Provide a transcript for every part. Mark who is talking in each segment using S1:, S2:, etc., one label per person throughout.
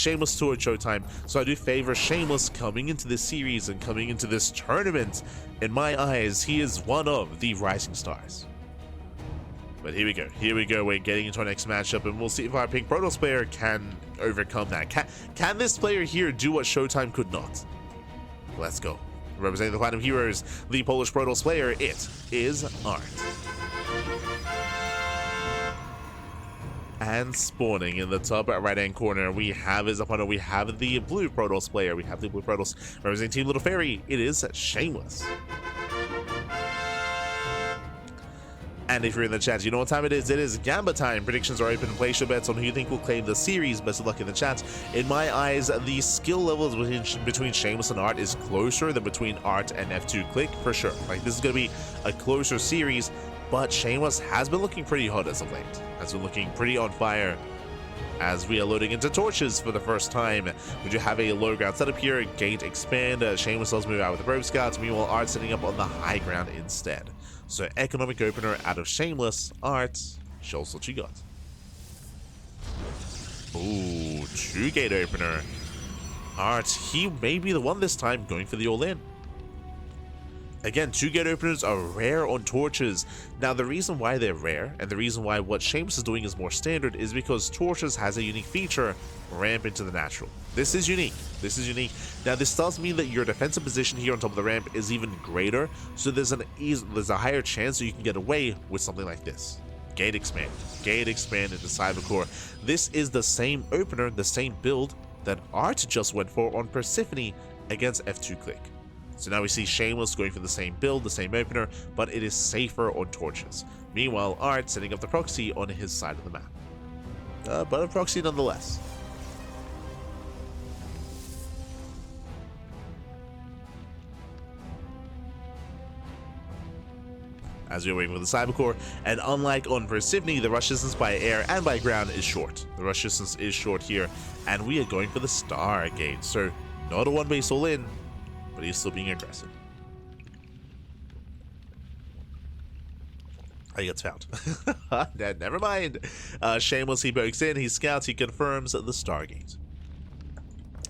S1: Shameless toured Showtime, so I do favor Shameless coming into this series and coming into this tournament. In my eyes, he is one of the rising stars. But here we go, we're getting into our next matchup, and we'll see if our pink Protoss player can overcome that. Can this player here do what Showtime could not? Let's go. Representing the Platinum Heroes, the Polish Protoss player, it is ArT. And spawning in the top right-hand corner, we have his opponent. We have the blue Protoss player. We have the blue Protoss representing Team Little Fairy. It is Shameless. And if you're in the chat, you know what time it is. It is Gamba time. Predictions are open. Place your bets on who you think will claim the series. Best of luck in the chat. In my eyes, the skill levels between Shameless and ArT is closer than between ArT and F2 Click, for sure. Like, this is going to be a closer series. But Shameless has been looking pretty hot as of late. Has been looking pretty on fire as we are loading into torches for the first time. We do have a low ground setup here. Gate expand. Shameless does move out with the Probe Scouts. Meanwhile, ArT setting up on the high ground instead. So economic opener out of Shameless. ArT, show us what you got. Ooh, 2 gate opener. ArT, he may be the one this time going for the all-in. Again, 2 gate openers are rare on torches. Now, the reason why they're rare, and the reason why what Shameless is doing is more standard, is because torches has a unique feature, ramp into the natural. This is unique. This is unique. Now, this does mean that your defensive position here on top of the ramp is even greater, so there's a higher chance that you can get away with something like this. Gate expand into Cybercore. This is the same opener, the same build that ArT just went for on Persephone against F2 Click. So now we see Shameless going for the same build, the same opener, but it is safer on torches. Meanwhile, ArT setting up the proxy on his side of the map. But a proxy nonetheless. As we're waiting for the Cybercore, and unlike on Persephone, the rush distance by air and by ground is short. The rush distance is short here, and we are going for the Stargate. So not a one base all in, but he's still being aggressive. He gets found. Never mind. Shameless, he pokes in, he scouts, he confirms the Stargate.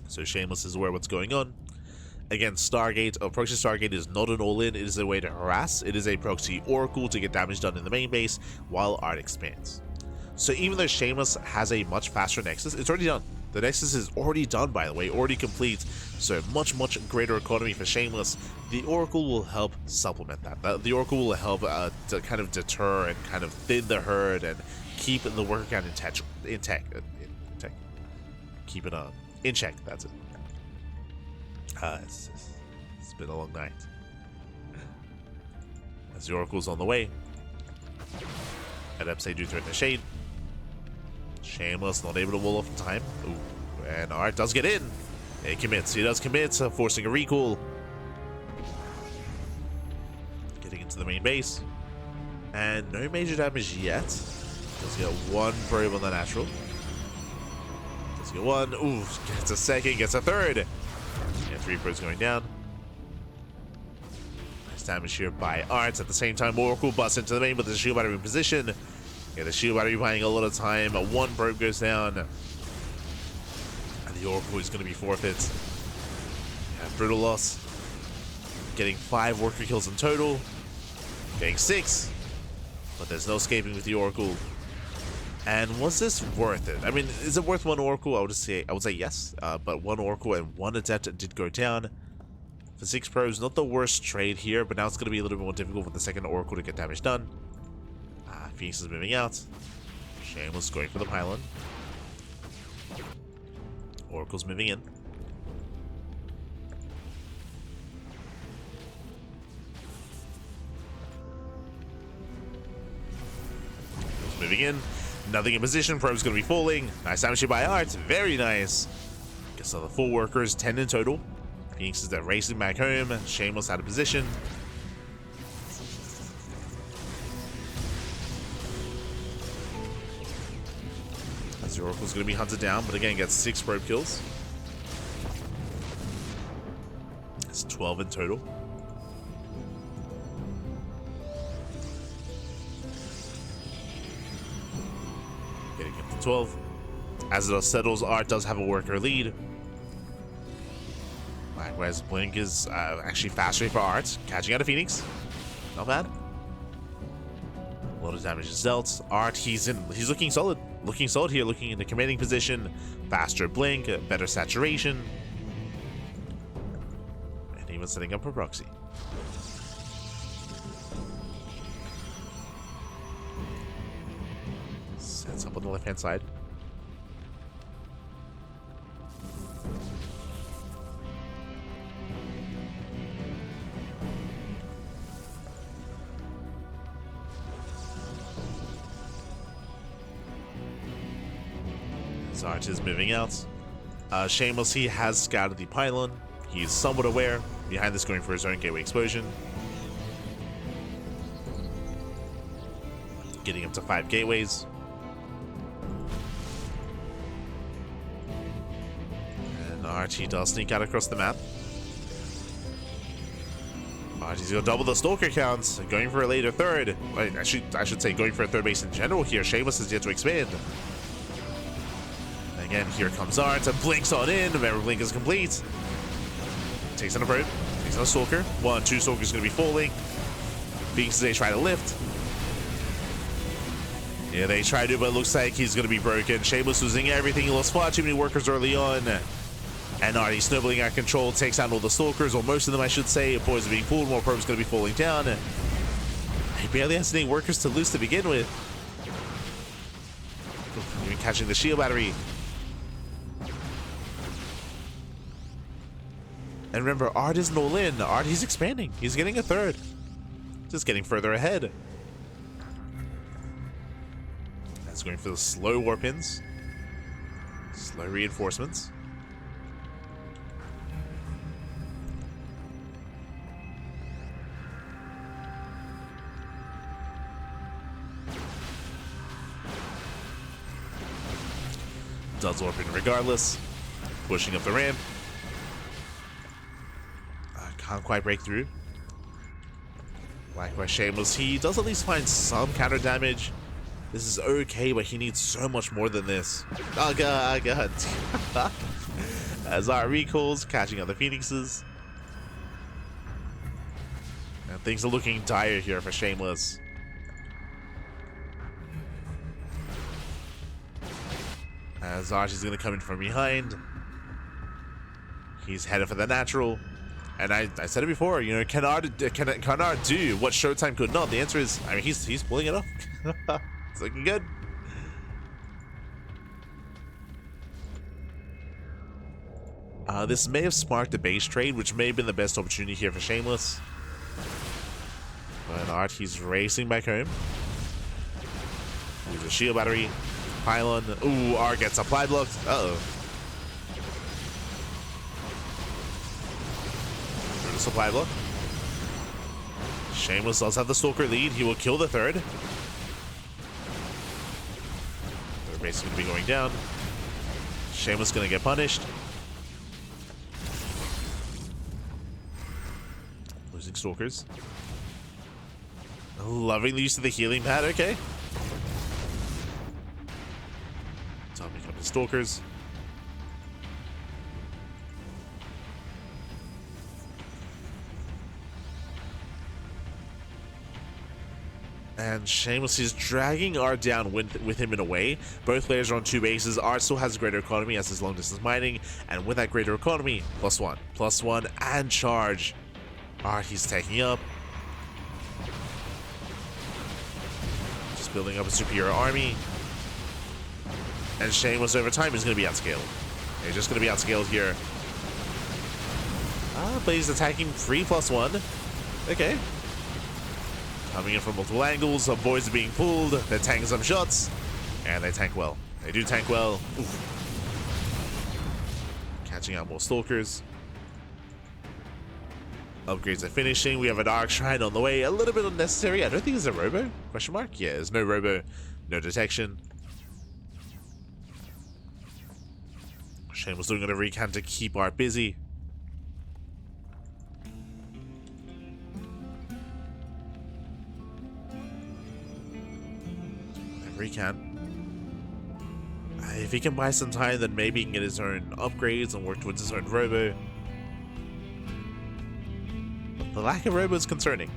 S1: So Shameless is aware of what's going on. Again, Stargate, proxy Stargate is not an all-in, it is a way to harass. It is a proxy oracle to get damage done in the main base while ArT expands. So even though Shameless has a much faster Nexus, it's already done. The Nexus is already done, by the way, already complete, so much greater economy for Shameless. The Oracle will help supplement that. The Oracle will help to kind of deter and kind of thin the herd and keep the worker count in check. Keep it in check, that's it. It's been a long night. As the Oracle's on the way, Adepts, they do threaten the shade. Shameless, not able to wall off in time. Ooh, and ArT does get in. He commits. He does commit, forcing a recall. Getting into the main base. And no major damage yet. Does get 1 probe on the natural. Does get 1. Ooh, gets a second, gets a third. And 3 probes going down. Nice damage here by ArT. At the same time, Oracle busts into the main, but there's a shield battery in position. Yeah, the shield battery buying a lot of time. 1 probe goes down. And the Oracle is going to be forfeit. Yeah, brutal loss. Getting 5 worker kills in total. Getting 6. But there's no escaping with the Oracle. And was this worth it? I mean, is it worth 1 Oracle? I would say yes. But 1 Oracle and 1 Adept did go down. For 6 probes, not the worst trade here, but now it's going to be a little bit more difficult for the second Oracle to get damage done. Phoenix is moving out. Shameless going for the pylon. Oracle's moving in. Moving in. Nothing in position. Probe's going to be falling. Nice damage here by ArT. Very nice. Gets another 4 workers. 10 in total. Phoenix is there racing back home. Shameless out of position. As the Oracle's going to be hunted down, but again gets 6 probe kills. It's 12 in total. Getting up to 12. As it settles, ArT does have a worker lead. Likewise, Blink is actually faster for ArT, catching out a Phoenix. Not bad. A lot of damage is dealt. ArT, he's looking solid. Looking solid here, looking in the commanding position. Faster Blink, better saturation. And even setting up a proxy. Sets up on the left-hand side. ArT is moving out. Shameless, he has scouted the pylon. He's somewhat aware. Behind this, going for his own gateway explosion. Getting up to 5 gateways. And ArT does sneak out across the map. ArT's gonna double the stalker counts, going for a later third. I should say going for a third base in general here. Shameless is yet to expand. Again, here comes ArT and blinks on in. Remember, blink is complete. Takes on a bird, takes on a stalker. 1, 2 stalkers going to be falling. Phoenix, they try to lift. Yeah, they try to, but it looks like he's going to be broken. Shameless losing everything. He lost far too many workers early on. And ArT snowballing out of control, takes out all the stalkers, or most of them, I should say. Boys are being pulled, more probes going to be falling down. He barely has any workers to lose to begin with. Even catching the shield battery. And remember, ArT isn't all in. ArT, he's expanding. He's getting a third. Just getting further ahead. That's going for the slow warp ins. Slow reinforcements. Does warp in regardless. Pushing up the ramp. Can't quite break through. Likewise, Shameless, he does at least find some counter damage. This is okay, but he needs so much more than this. Oh god, oh god. As ArT recalls, catching other Phoenixes. And things are looking dire here for Shameless. As ArT is going to come in from behind. He's headed for the natural. And I said it before, you know, can ArT do what Showtime could not? The answer is, I mean, he's pulling it off. It's looking good. This may have sparked a base trade, which may have been the best opportunity here for Shameless. But ArT, he's racing back home. There's a shield battery. Pylon. Ooh, ArT gets supply blocked. Uh-oh. Supply block. Shameless does have the stalker lead. He will kill the third. Third base is going to be going down. Shameless going to get punished. Losing stalkers. Loving the use of the healing pad. Okay. Time to come to stalkers. And Shameless is dragging ArT down with him in a way. Both players are on 2 bases. ArT still has greater economy as his long distance mining. And with that greater economy, +1, and charge. ArT, he's taking up. Just building up a superior army. And Shameless over time is going to be outscaled. He's just going to be outscaled here. But he's attacking 3+1. Okay. Coming in from multiple angles, some boys are being pulled, they're tanking some shots, and they tank well. They do tank well. Oof. Catching out more stalkers. Upgrades are finishing. We have a Dark Shrine on the way. A little bit unnecessary. I don't think there's a robo? Question mark? Yeah, there's no robo, no detection. Shameless doing whatever he can to keep ArT busy. Whatever he can. If he can buy some time, then maybe he can get his own upgrades and work towards his own robo. But the lack of robo is concerning.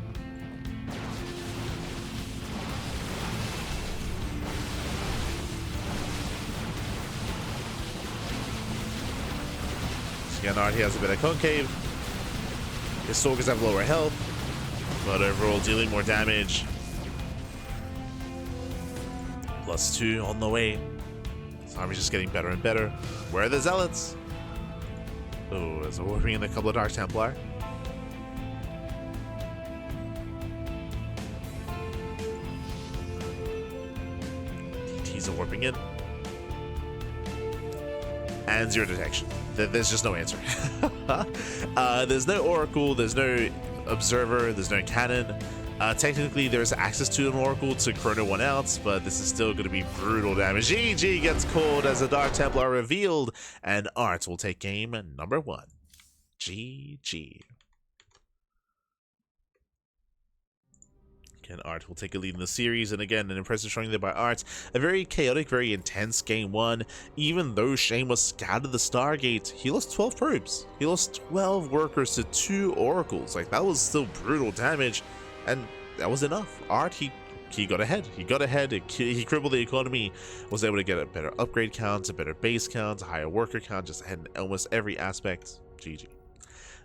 S1: Again, ArT has a bit of concave. His Stalkers have lower health, but overall dealing more damage. +2 on the way. His army's just getting better and better. Where are the Zealots? Oh, there's a warping in a couple of Dark Templar. DTs are warping in. And zero detection. There's just no answer. There's no Oracle, there's no Observer, there's no Cannon. Technically, there's access to an Oracle to chrono one out, but this is still going to be brutal damage. GG gets called as a Dark Templar revealed, and ArT will take game number 1. GG. Again, ArT will take a lead in the series, and again, an impressive showing there by ArT. A very chaotic, very intense game 1. Even though Shameless scouted the Stargate, he lost 12 probes. He lost 12 workers to 2 oracles. Like, that was still brutal damage, and that was enough. ArT, he got ahead. He got ahead. He crippled the economy, was able to get a better upgrade count, a better base count, a higher worker count, just ahead in almost every aspect. GG.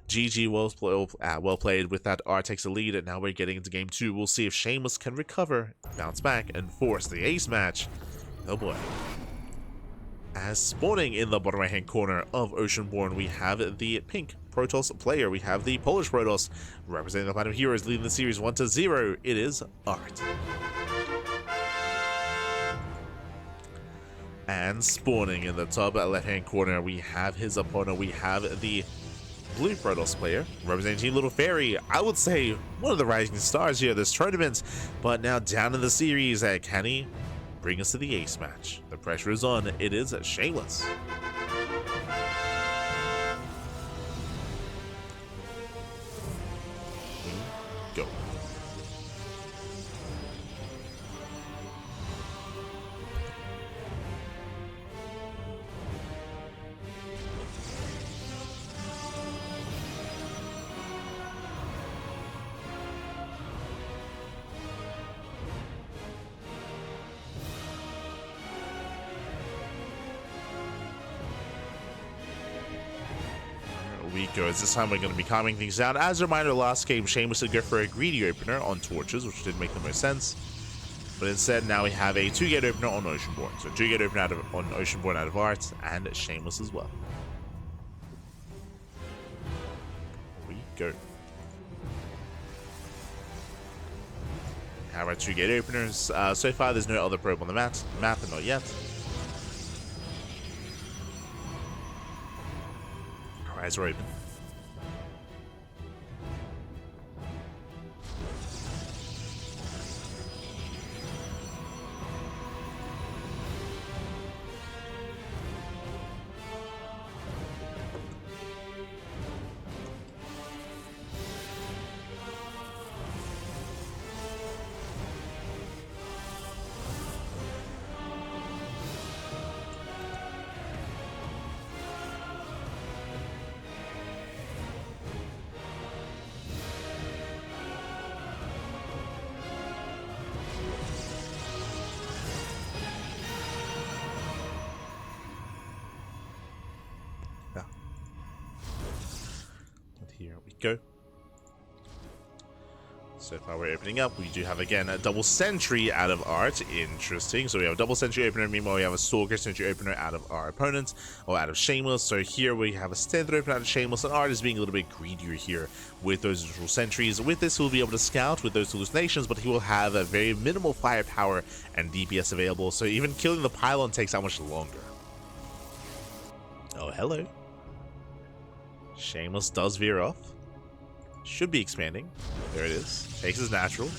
S1: GG, well played. With that, ArT takes the lead, and now we're getting into game 2. We'll see if Shameless can recover, bounce back, and force the ace match. Oh boy. As spawning in the bottom right hand corner of Oceanborn, we have the pink Protoss player. We have the Polish Protoss representing the Platinum Heroes, leading the series 1-0. It is ArT. And spawning in the top left hand corner, we have his opponent. We have the blue Protoss player representing Team Little Fairy. I would say one of the rising stars here this tournament, but now down in the series. Can he bring us to the ace match? The pressure is on. It is Shameless. Go. Goes. This time we're going to be calming things down. As a reminder, last game Shameless did go for a greedy opener on Torches, which didn't make the most sense. But instead, now we have a 2-gate opener on Oceanborn. So 2-gate opener on Oceanborn out of ArT, and Shameless as well. Here we go. Have our 2-gate openers. So far, there's no other probe on the map, and not yet. Our eyes are open. Here we go. So far we're opening up. We do have again a double sentry out of ArT. Interesting. So we have a double sentry opener. Meanwhile, we have a stalker sentry opener out of our opponent, or out of Shameless. So here we have a standard opener out of Shameless, and ArT is being a little bit greedier here with those neutral sentries. With this, he'll be able to scout with those hallucinations, but he will have a very minimal firepower and DPS available. So even killing the pylon takes that much longer. Oh, hello. Shameless does veer off. Should be expanding. There it is. Takes his natural.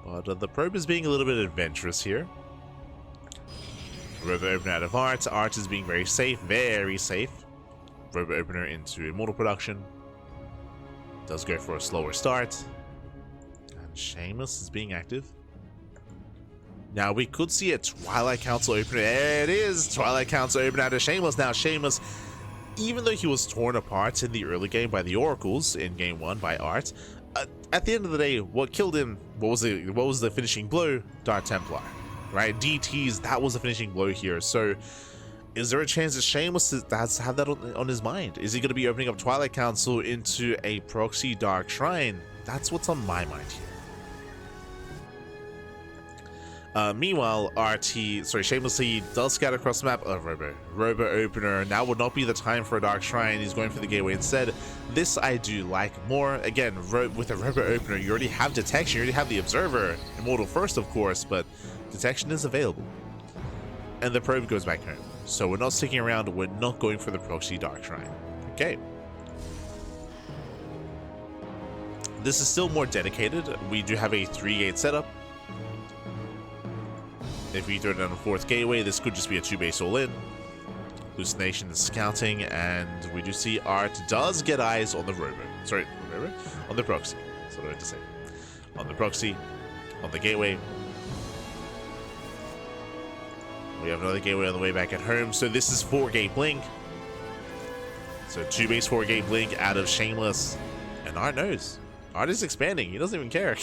S1: But the probe is being a little bit adventurous here. Robo opener out of ArT. ArT is being very safe. Very safe. Robo opener into immortal production. Does go for a slower start. And Shameless is being active. Now we could see a Twilight Council opener. There it is, Twilight Council opener out of Shameless. Now Shameless, even though he was torn apart in the early game by the Oracles in game 1 by ArT, at the end of the day, what killed him, what was the finishing blow? Dark Templar, right? DTs, that was the finishing blow here. So is there a chance that Shameless has had that on his mind? Is he going to be opening up Twilight Council into a proxy Dark Shrine? That's what's on my mind here. Meanwhile, Shameless does scout across the map. Robo opener. Now would not be the time for a Dark Shrine. He's going for the gateway instead. This I do like more. Again, with a Robo opener, you already have detection. You already have the observer. Immortal first, of course, but detection is available. And the probe goes back home. So we're not sticking around. We're not going for the proxy Dark Shrine. Okay. This is still more dedicated. We do have a 3-gate setup. If we throw down a 4th gateway, this could just be a 2-base all-in. Hallucination is scouting, and we do see ArT does get eyes on the Robo. Sorry, Robo? On the proxy. That's what I meant to say. On the proxy, on the gateway. We have another gateway on the way back at home, so this is 4-gate blink. So 2-base 4-gate blink out of Shameless. And ArT knows. ArT is expanding, he doesn't even care.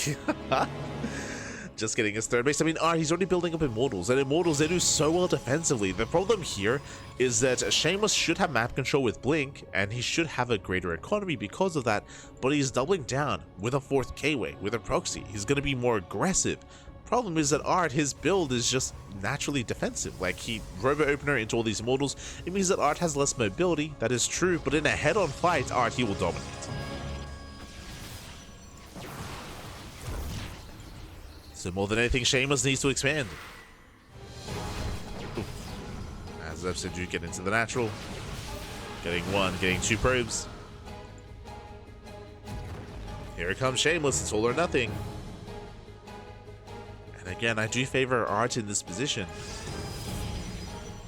S1: Just getting his 3rd base. I mean, he's already building up Immortals, and Immortals, they do so well defensively. The problem here is that Shameless should have map control with Blink, and he should have a greater economy because of that, but he's doubling down with a 4th gateway, with a proxy. He's going to be more aggressive. Problem is that ArT, his build is just naturally defensive. Like, he Robo opener into all these Immortals. It means that ArT has less mobility, that is true, but in a head-on fight, ArT, he will dominate. So more than anything, Shameless needs to expand. Ooh. As I've said, you get into the natural. Getting 1, getting 2 probes. Here it comes Shameless, it's all or nothing. And again, I do favor ArT in this position.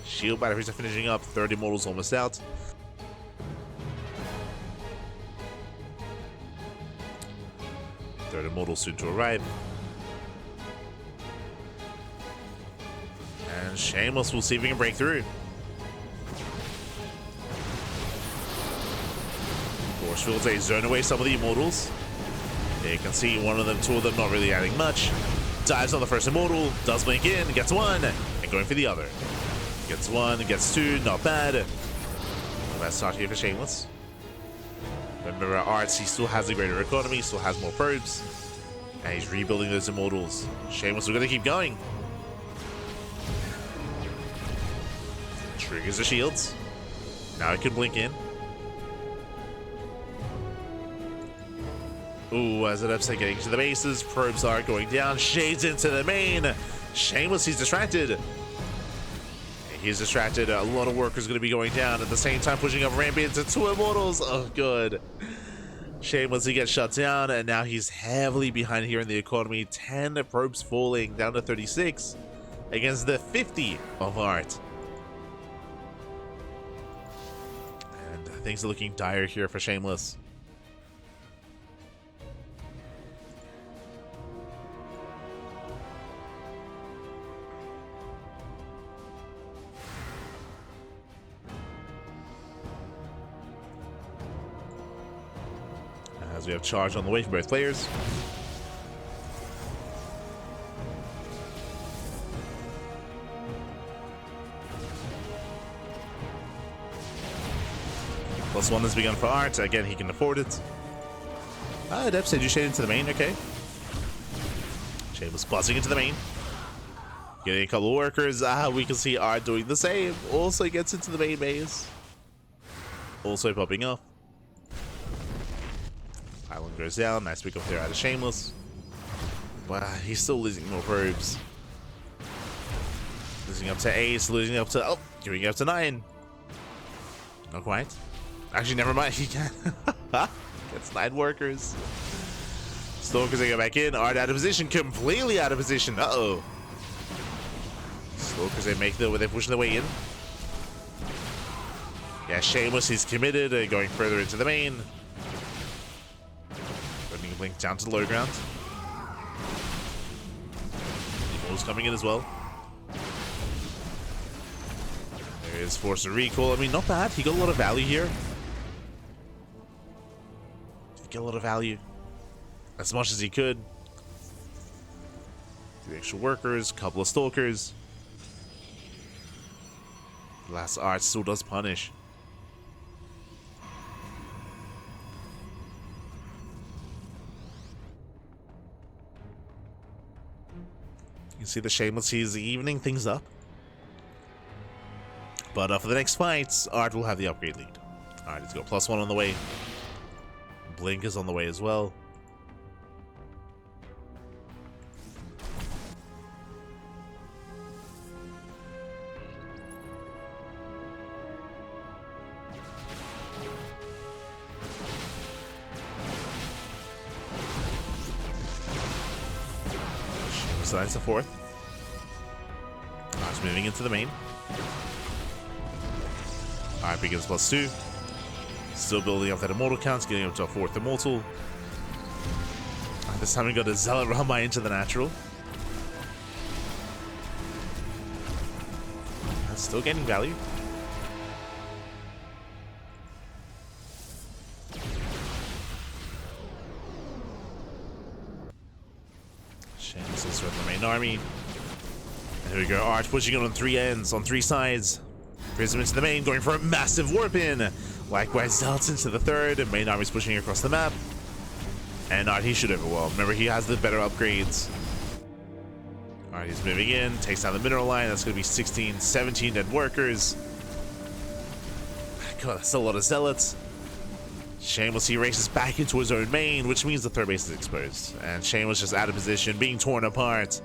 S1: Shield batteries are finishing up, 30 Immortals almost out. Third Immortal soon to arrive. And Shameless will see if he can break through. Force fields a zone away some of the Immortals. There you can see one of them, 2 of them not really adding much. Dives on the first Immortal, does blink in, gets 1, and going for the other. Gets 1, gets 2, not bad. Not bad start here for Shameless. Remember, ArT, he still has a greater economy, still has more probes. And he's rebuilding those Immortals. Shameless, we're going to keep going. Triggers the shields. Now it can blink in. Ooh, as it upset getting to the bases, probes are going down, shades into the main. Shameless, he's distracted. He's distracted. A lot of work is going to be going down at the same time, pushing up ramp into 2 Immortals. Oh, good. Shameless, he gets shut down, and now he's heavily behind here in the economy. 10 probes falling down to 36 against the 50 of ArT. Things are looking dire here for Shameless. As we have charge on the way for both players. +1 has begun for ArT. Again, he can afford it. Dep said you shade into the main. Okay. Shameless buzzing into the main. Getting a couple of workers. We can see ArT doing the same. Also gets into the main base. Also popping off. Island goes down. Nice pick up there out of Shameless. Wow, he's still losing more probes. Losing up to Ace. Losing up to... Oh, giving up to 9. Not quite. Actually, never mind. He can. Gets 9 workers. Stalkers, they go back in. ArT out of position. Completely out of position. Uh-oh. Stalkers, they make the... They push their way in. Yeah, Shameless, he's committed. Going further into the main. Blink down to the low ground. Shameless coming in as well. There is force to recall. I mean, not bad. He got a lot of value here. Did get a lot of value. As much as he could. 3 extra workers, couple of stalkers. The last ArT still does punish. You can see the Shameless, he's evening things up. But for the next fight, ArT will have the upgrade lead. Alright, he's got +1 on the way. Blink is on the way as well. So that's the 4th. ArT's moving into the main. ArT begins +2. Still building up that immortal count, getting up to a 4th immortal. This time we got a Zealot run by into the natural. Still gaining value. Shameless is with the main army. And here we go, ArT pushing it on 3 ends, on 3 sides. Prism into the main, going for a massive warp in. Likewise, Zealots into the 3rd, and main army's pushing across the map. And ArT, he should overwhelm. Remember, he has the better upgrades. ArT, he's moving in, takes down the mineral line. That's going to be 16, 17 dead workers. God, that's a lot of Zealots. Shameless, he races back into his own main, which means the 3rd base is exposed. And Shameless just out of position, being torn apart.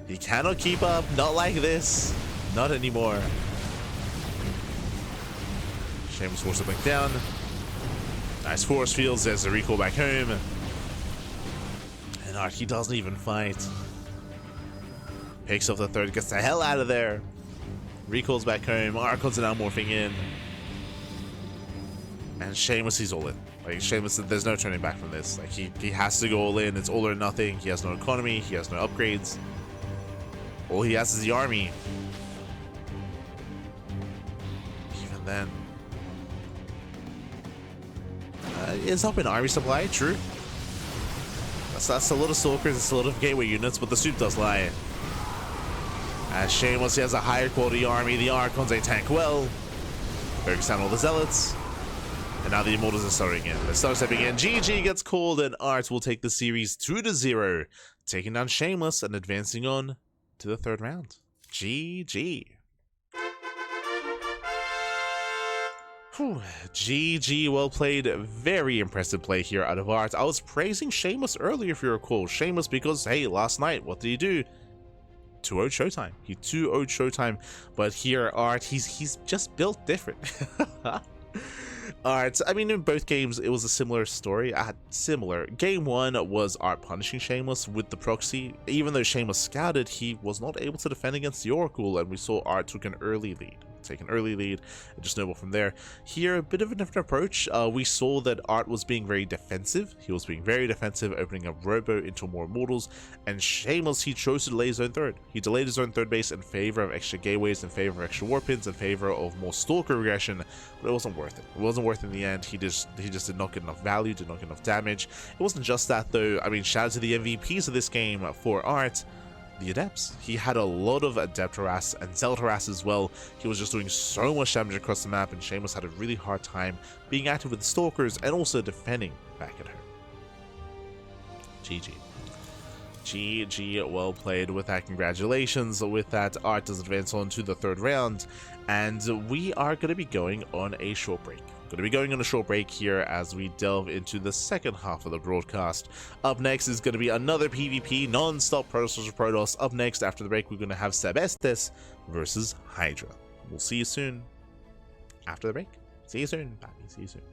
S1: He cannot keep up, not like this. Not anymore. Shameless force to blink down. Nice force fields, there's a recall back home. And ArT, he doesn't even fight. Picks up the 3rd, gets the hell out of there. Recalls back home, Archons are now morphing in. And Shameless, he's all in. Like, Shameless, there's no turning back from this. Like, he has to go all in. It's all or nothing. He has no economy. He has no upgrades. All he has is the army. Even then. It's up in army supply, true. That's a lot of stalkers, it's a lot of gateway units, but the soup does lie. As Shameless, he has a higher quality army. The Archons, they tank well. Breaks down all the Zealots. And now the Immortals are starting in. They start stepping in. GG gets called, and ArT will take the series 2-0, taking down Shameless and advancing on to the 3rd round. GG. Whew. GG, well played. Very impressive play here out of ArT. I was praising Shameless earlier, if you recall. Shameless because, hey, last night, what did he do? 2-0 Showtime. He 2-0 Showtime. But here, ArT, he's just built different. ArT, I mean, in both games, it was a similar story. Similar. Game 1 was ArT punishing Shameless with the proxy. Even though Shameless scouted, he was not able to defend against the Oracle, and we saw ArT took an early lead. Take an early lead and just snowball from there. Here, a bit of a different approach. We saw that ArT was being very defensive. He was being very defensive, opening up Robo into more Immortals, and Shameless, he chose to delay his own 3rd. He delayed his own 3rd base in favor of extra gateways, in favor of extra warpins, in favor of more Stalker regression, but it wasn't worth it. It wasn't worth it in the end. He just did not get enough value, did not get enough damage. It wasn't just that though. I mean, shout out to the MVPs of this game for ArT. The Adepts. He had a lot of Adept harass and Zealot harass as well. He was just doing so much damage across the map, and Shameless had a really hard time being active with the Stalkers and also defending back at her. GG. GG, well played. With that, congratulations. With that, ArT does advance on to the 3rd round, and we are going to be going on a short break. Going to be going on a short break here as we delve into the 2nd half of the broadcast. Up next is going to be another PvP non-stop Protoss vs Protoss. Up next after the break, we're going to have Sebestes versus Hydra. We'll see you soon after the break. See you soon. Bye. See you soon.